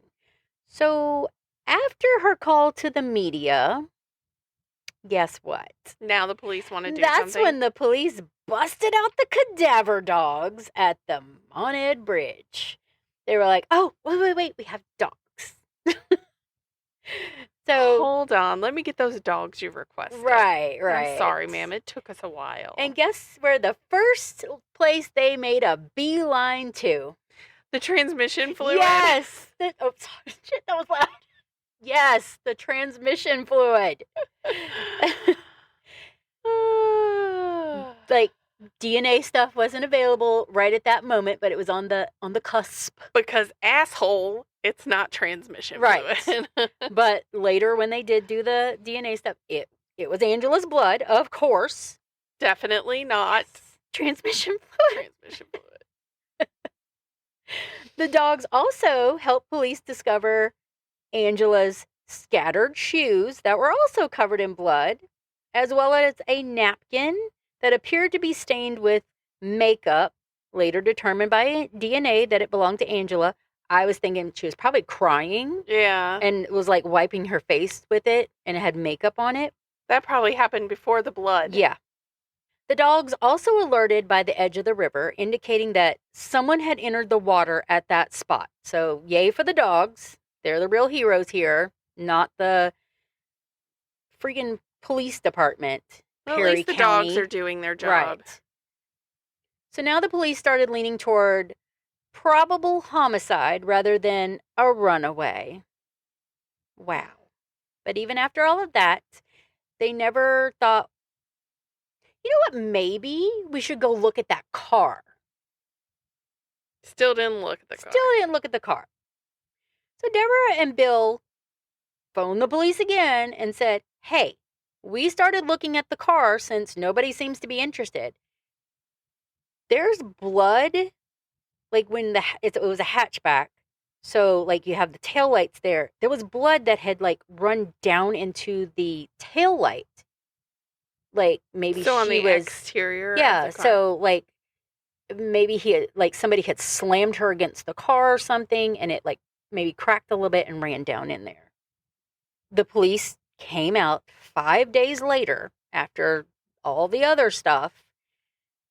Speaker 1: So after her call to the media, guess what?
Speaker 2: Now the police want to do
Speaker 1: something.
Speaker 2: something.
Speaker 1: That's when the police busted out the cadaver dogs at the Monet Bridge. They were like, oh, wait, we have dogs. So
Speaker 2: hold on, let me get those dogs you requested.
Speaker 1: Right.
Speaker 2: I'm sorry, ma'am. It took us a while.
Speaker 1: And guess where the first place they made a beeline to?
Speaker 2: The transmission fluid?
Speaker 1: Yes. Sorry. Shit, that was loud. Yes, the transmission fluid. Like, DNA stuff wasn't available right at that moment, but it was on the cusp.
Speaker 2: Because asshole, it's not transmission fluid.
Speaker 1: But later when they did do the DNA stuff, it was Angela's blood, of course.
Speaker 2: Definitely not
Speaker 1: transmission fluid.
Speaker 2: Transmission fluid.
Speaker 1: The dogs also helped police discover Angela's scattered shoes that were also covered in blood, as well as a napkin that appeared to be stained with makeup, later determined by DNA that it belonged to Angela. I was thinking she was probably crying.
Speaker 2: Yeah.
Speaker 1: And was like wiping her face with it, and it had makeup on it.
Speaker 2: That probably happened before the blood.
Speaker 1: Yeah. The dogs also alerted by the edge of the river, indicating that someone had entered the water at that spot. So, yay for the dogs. They're the real heroes here, not the freaking police department.
Speaker 2: Well,
Speaker 1: Perry
Speaker 2: at least the
Speaker 1: County.
Speaker 2: dogs are doing their job.
Speaker 1: Right. So now the police started leaning toward probable homicide rather than a runaway. Wow. But even after all of that, they never thought, you know what, maybe we should go look at that car.
Speaker 2: Still didn't look at the car.
Speaker 1: Still didn't look at the car. So Deborah and Bill phoned the police again and said, hey, we started looking at the car since nobody seems to be interested. There's blood, like when it was a hatchback. So like you have the taillights there. There was blood that had like run down into the taillight. Like maybe
Speaker 2: so on
Speaker 1: she
Speaker 2: the
Speaker 1: was
Speaker 2: exterior.
Speaker 1: Yeah,
Speaker 2: of the car.
Speaker 1: so like maybe somebody had slammed her against the car or something, and it like maybe cracked a little bit and ran down in there. The police came out 5 days later after all the other stuff.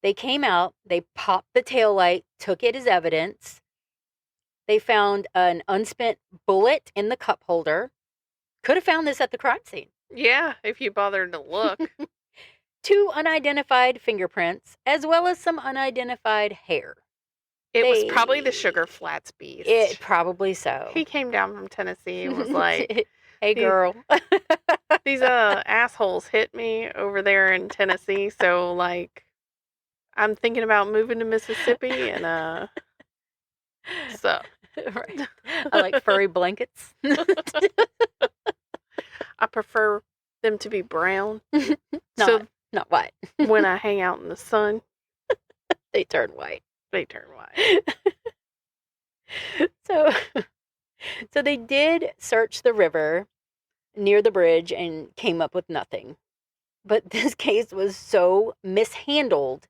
Speaker 1: They came out, they popped the taillight, took it as evidence. They found an unspent bullet in the cup holder. Could have found this at the crime scene.
Speaker 2: Yeah, if you bothered to look.
Speaker 1: 2 unidentified fingerprints, as well as some unidentified hair.
Speaker 2: It was probably the Sugar Flats beast.
Speaker 1: It probably so.
Speaker 2: He came down from Tennessee and was like,
Speaker 1: hey, girl.
Speaker 2: These assholes hit me over there in Tennessee, so, like, I'm thinking about moving to Mississippi, and, so.
Speaker 1: Right. I like furry blankets.
Speaker 2: I prefer them to be brown.
Speaker 1: Not white.
Speaker 2: When I hang out in the sun,
Speaker 1: they turn white.
Speaker 2: They turn white.
Speaker 1: So they did search the river near the bridge and came up with nothing. But this case was so mishandled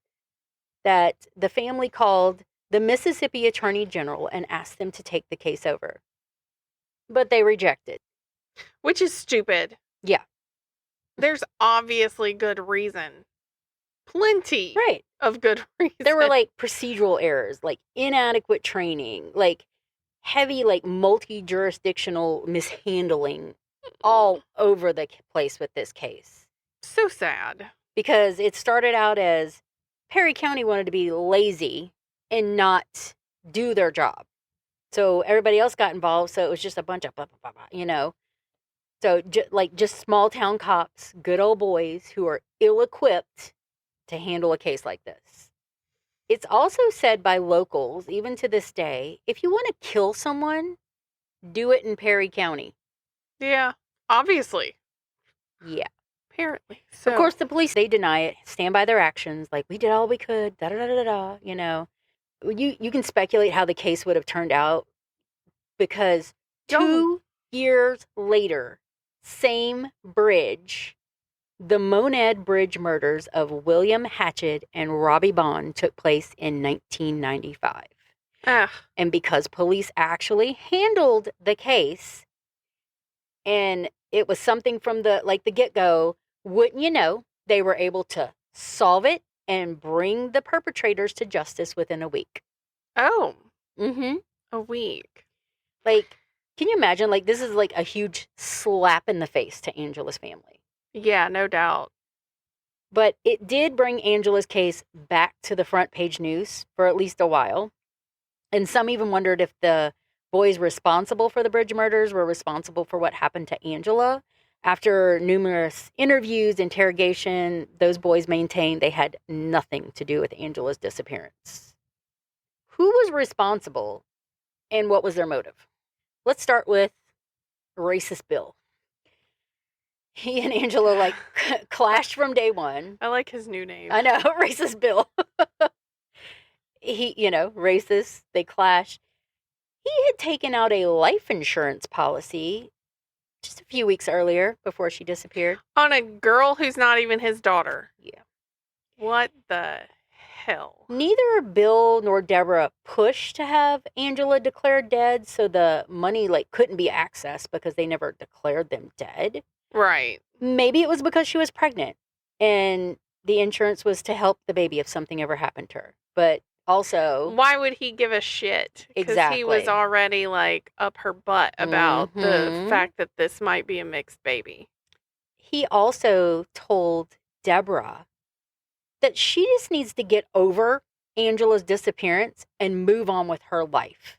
Speaker 1: that the family called the Mississippi Attorney General and asked them to take the case over. But they rejected.
Speaker 2: Which is stupid.
Speaker 1: Yeah.
Speaker 2: There's obviously good reason. Plenty of good reason.
Speaker 1: There were like procedural errors, like inadequate training, like heavy, like multi-jurisdictional mishandling all over the place with this case.
Speaker 2: So sad.
Speaker 1: Because it started out as Perry County wanted to be lazy and not do their job. So everybody else got involved, so it was just a bunch of blah, blah, blah, blah, you know. So just small town cops, good old boys who are ill-equipped to handle a case like this. It's also said by locals, even to this day, if you want to kill someone, do it in Perry County.
Speaker 2: Yeah, obviously.
Speaker 1: Yeah.
Speaker 2: Apparently. So.
Speaker 1: Of course, the police, they deny it, stand by their actions, like, we did all we could, da-da-da-da-da, you know. You can speculate how the case would have turned out, because 2 years later, same bridge, the Monet Bridge murders of William Hatchett and Robbie Bond took place in 1995. And because police actually handled the case, and it was something from the get-go, wouldn't you know, they were able to solve it and bring the perpetrators to justice within a week.
Speaker 2: Oh.
Speaker 1: Mm-hmm.
Speaker 2: A week.
Speaker 1: Like, can you imagine? Like, this is like a huge slap in the face to Angela's family.
Speaker 2: Yeah, no doubt.
Speaker 1: But it did bring Angela's case back to the front page news for at least a while. And some even wondered if the boys responsible for the bridge murders were responsible for what happened to Angela. After numerous interviews, interrogation, those boys maintained they had nothing to do with Angela's disappearance. Who was responsible and what was their motive? Let's start with racist Bill. He and Angela, clashed from day one.
Speaker 2: I like his new name.
Speaker 1: I know, racist Bill. He, racist, they clashed. He had taken out a life insurance policy just a few weeks earlier before she disappeared.
Speaker 2: On a girl who's not even his daughter.
Speaker 1: Yeah.
Speaker 2: What the hell?
Speaker 1: Neither Bill nor Deborah pushed to have Angela declared dead, so the money, couldn't be accessed because they never declared them dead.
Speaker 2: Right.
Speaker 1: Maybe it was because she was pregnant and the insurance was to help the baby if something ever happened to her. But also,
Speaker 2: why would he give a shit? Because he was already up her butt about the fact that this might be a mixed baby.
Speaker 1: He also told Deborah that she just needs to get over Angela's disappearance and move on with her life.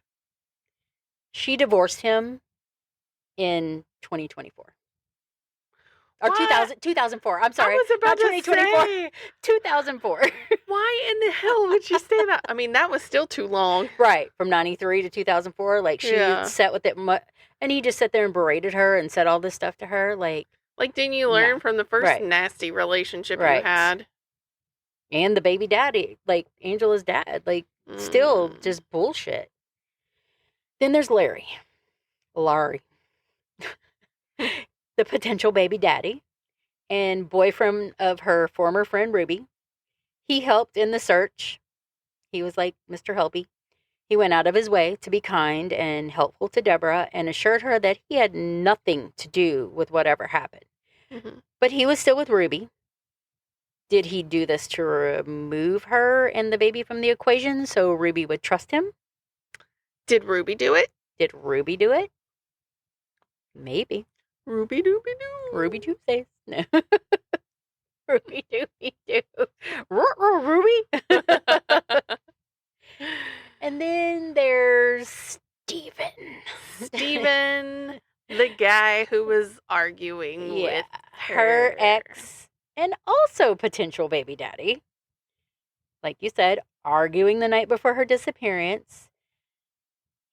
Speaker 1: She divorced him in 2024. Or
Speaker 2: What?
Speaker 1: 2004. I'm sorry.
Speaker 2: I was about
Speaker 1: Not
Speaker 2: to
Speaker 1: 2024.
Speaker 2: say,
Speaker 1: 2004.
Speaker 2: why in the hell would she say that? I mean, that was still too long.
Speaker 1: Right. From 93 to 2004. Like, she
Speaker 2: Yeah.
Speaker 1: sat with it. And he just sat there and berated her and said all this stuff to her. Like,
Speaker 2: Didn't you learn
Speaker 1: No.
Speaker 2: from the first
Speaker 1: Right.
Speaker 2: nasty relationship you
Speaker 1: Right.
Speaker 2: had?
Speaker 1: And the baby daddy, like Angela's dad, like, still just bullshit. Then there's Larry, the potential baby daddy and boyfriend of her former friend Ruby. He helped in the search. He was like Mr. Helpy. He went out of his way to be kind and helpful to Deborah and assured her that he had nothing to do with whatever happened.
Speaker 2: Mm-hmm.
Speaker 1: But he was still with Ruby. Did he do this to remove her and the baby from the equation so Ruby would trust him?
Speaker 2: Did Ruby do it?
Speaker 1: Did Ruby do it? Maybe.
Speaker 2: Ruby dooby doo.
Speaker 1: Ruby Tuesdays. No. Ruby Doobie Doo. Ruby. And then there's Steven.
Speaker 2: Steven, the guy who was arguing with
Speaker 1: her ex and also potential baby daddy. Like you said, arguing the night before her disappearance.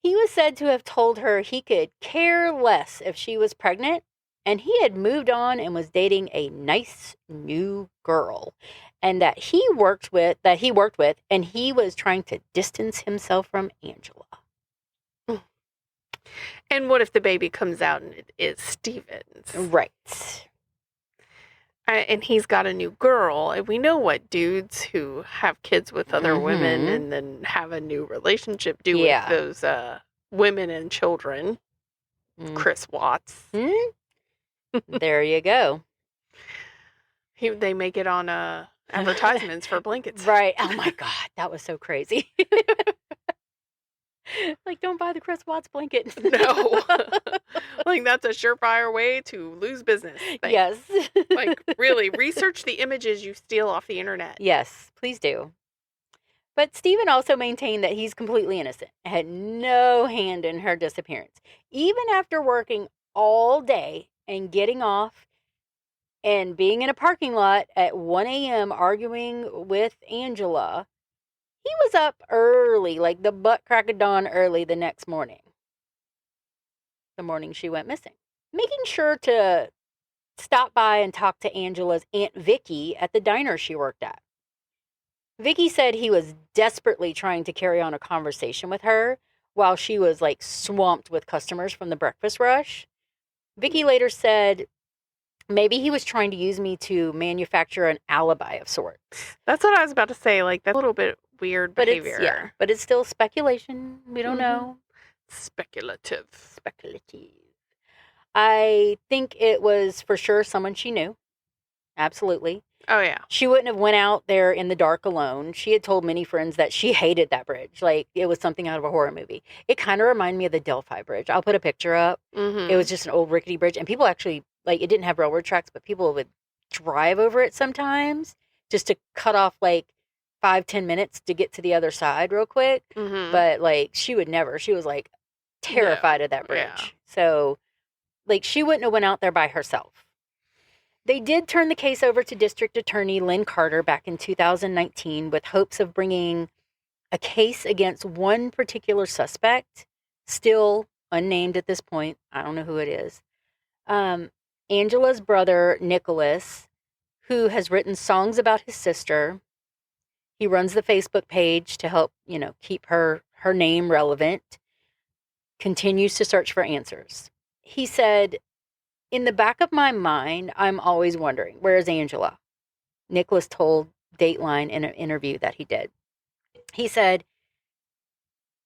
Speaker 1: He was said to have told her he could care less if she was pregnant, and he had moved on and was dating a nice new girl, and that he worked with, and he was trying to distance himself from Angela.
Speaker 2: And what if the baby comes out and it is Steven's?
Speaker 1: Right.
Speaker 2: And he's got a new girl, and we know what dudes who have kids with other women and then have a new relationship do with those women and children. Chris Watts.
Speaker 1: There you go.
Speaker 2: They make it on advertisements for blankets.
Speaker 1: Right. Oh my God, that was so crazy. Like, don't buy the Chris Watts blanket.
Speaker 2: No. Like, that's a surefire way to lose business.
Speaker 1: Yes.
Speaker 2: Like, really, research the images you steal off the internet.
Speaker 1: Yes, please do. But Steven also maintained that he's completely innocent, had no hand in her disappearance. Even after working all day and getting off and being in a parking lot at 1 a.m. arguing with Angela, he was up early, like the butt crack of dawn early the next morning. The morning she went missing. Making sure to stop by and talk to Angela's Aunt Vicky at the diner she worked at. Vicky said he was desperately trying to carry on a conversation with her while she was like swamped with customers from the breakfast rush. Vicky later said, maybe he was trying to use me to manufacture an alibi of sorts.
Speaker 2: That's what I was about to say. Like, that's a little bit weird behavior.
Speaker 1: But it's still speculation. We don't know.
Speaker 2: Speculative.
Speaker 1: I think it was for sure someone she knew. Absolutely.
Speaker 2: Oh, yeah.
Speaker 1: She wouldn't have went out there in the dark alone. She had told many friends that she hated that bridge. Like, it was something out of a horror movie. It kind of reminded me of the Delphi Bridge. I'll put a picture up. It was just an old rickety bridge. And people actually, like, it didn't have railroad tracks, but people would drive over it sometimes just to cut off, like, 5-10 minutes to get to the other side real quick. But, like, she would never. She was, like, terrified of that bridge.
Speaker 2: Yeah.
Speaker 1: So, like, she wouldn't have went out there by herself. They did turn the case over to District Attorney Lynn Carter back in 2019 with hopes of bringing a case against one particular suspect, still unnamed at this point. I don't know who it is. Angela's brother, Nicholas, who has written songs about his sister. He runs the Facebook page to help, keep her name relevant, continues to search for answers. He said, in the back of my mind, I'm always wondering, where is Angela? Nicholas told Dateline in an interview that he did. He said,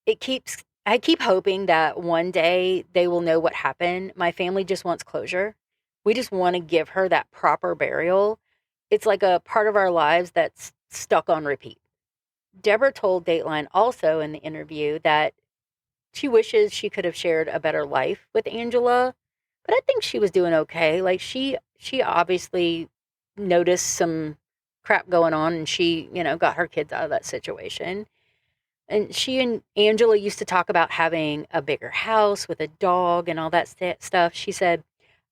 Speaker 1: I keep hoping that one day they will know what happened. My family just wants closure. We just want to give her that proper burial. It's like a part of our lives that's stuck on repeat. Deborah told Dateline also in the interview that she wishes she could have shared a better life with Angela. But I think she was doing okay. Like, she obviously noticed some crap going on, and she, got her kids out of that situation. And she and Angela used to talk about having a bigger house with a dog and all that stuff. She said,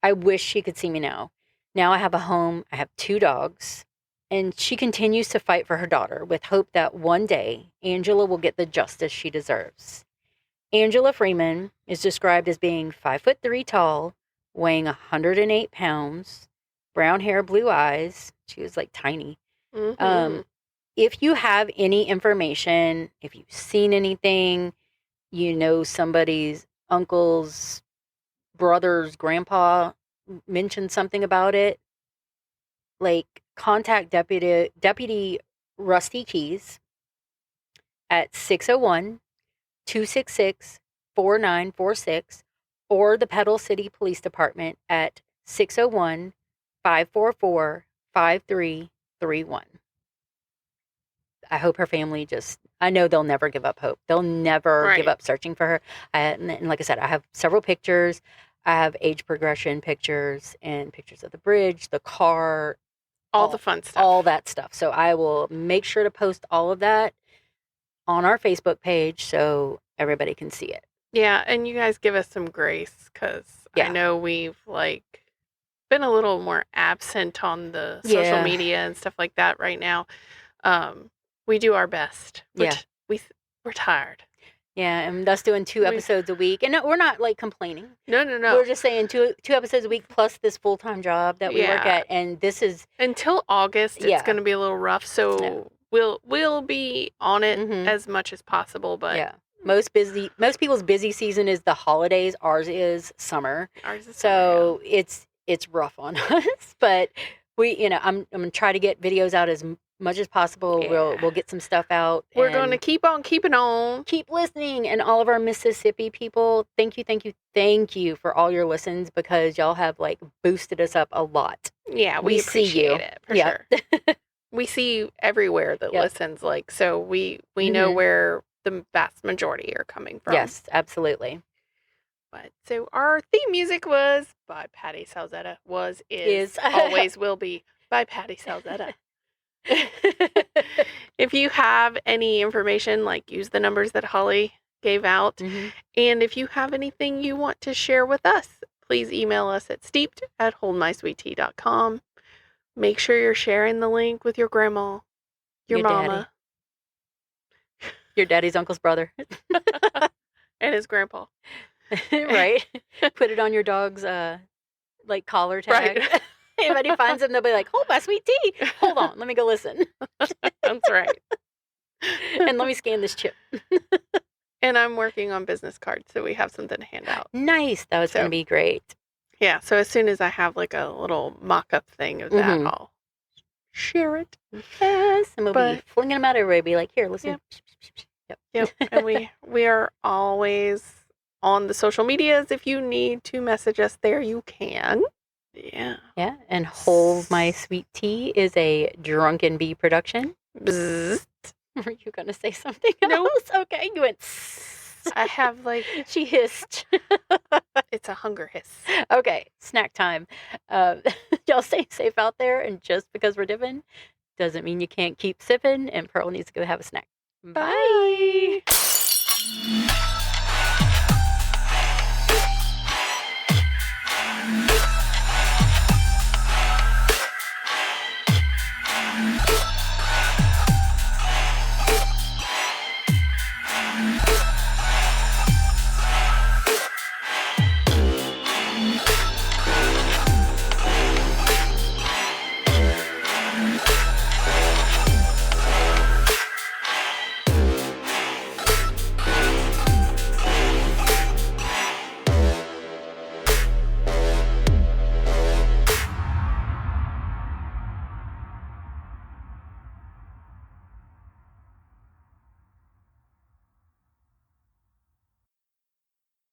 Speaker 1: I wish she could see me now. Now I have a home, I have 2 dogs, and she continues to fight for her daughter with hope that one day Angela will get the justice she deserves. Angela Freeman is described as being 5'3" tall, weighing 108 pounds, brown hair, blue eyes. She was like tiny.
Speaker 2: Mm-hmm.
Speaker 1: If you have any information, if you've seen anything, you know somebody's uncle's brother's grandpa mentioned something about it, like contact Deputy Rusty Keys at 601-266-4946 or the Pedal City Police Department at 601-544-5331. I hope her family I know they'll never give up hope. They'll never give up searching for her. And like I said, I have several pictures. I have age progression pictures and pictures of the bridge, the car.
Speaker 2: All the fun stuff.
Speaker 1: All that stuff. So I will make sure to post all of that on our Facebook page so everybody can see it.
Speaker 2: Yeah, and you guys give us some grace because I know we've been a little more absent on the social media and stuff like that right now. We do our best. We're tired.
Speaker 1: Yeah, and us doing 2 episodes a week. And we're not complaining.
Speaker 2: No.
Speaker 1: We're just saying 2 episodes a week plus this full-time job that we work at. And this is
Speaker 2: until August, it's going to be a little rough. So we'll be on it as much as possible. But
Speaker 1: most people's busy season is the holidays. Ours is summer. It's rough on us. But I'm gonna try to get videos out as much as possible. We'll get some stuff out.
Speaker 2: We're going to keep on keeping on.
Speaker 1: Keep listening. And all of our Mississippi people, thank you for all your listens because y'all have boosted us up a lot.
Speaker 2: Yeah, we appreciate it for sure. We see you everywhere that listens. So we know where the vast majority are coming from.
Speaker 1: Yes, absolutely.
Speaker 2: But so our theme music was by Patty Salzetta. Is always will be by Patty Salzetta. If you have any information, use the numbers that Holly gave out. And if you have anything you want to share with us, please email us at steeped@holdmysweettea.com. Make sure you're sharing the link with your grandma, your mama.
Speaker 1: Daddy. Your daddy's uncle's brother.
Speaker 2: And his grandpa.
Speaker 1: Right? Put it on your dog's collar tag.
Speaker 2: Right.
Speaker 1: Anybody finds them, they'll be like, "Hold my sweet tea. Hold on, let me go listen."
Speaker 2: That's right.
Speaker 1: And let me scan this chip.
Speaker 2: And I'm working on business cards, so we have something to hand out.
Speaker 1: Nice. That was going to be great.
Speaker 2: Yeah, so as soon as I have a little mock-up thing of that, I'll share it.
Speaker 1: Yes, and we'll be flinging them out everywhere. Be like, "Here, listen."
Speaker 2: Yep. And we are always on the social medias. If you need to message us there, you can. Yeah.
Speaker 1: Yeah, and Hold My Sweet Tea is a Drunken Bee production.
Speaker 2: Bzzzt.
Speaker 1: Were you going to say something else?
Speaker 2: Nope.
Speaker 1: Okay, you went
Speaker 2: I have
Speaker 1: she hissed.
Speaker 2: It's a hunger hiss.
Speaker 1: Okay, snack time. Y'all stay safe out there, and just because we're dipping doesn't mean you can't keep sipping, and Pearl needs to go have a snack.
Speaker 2: Bye.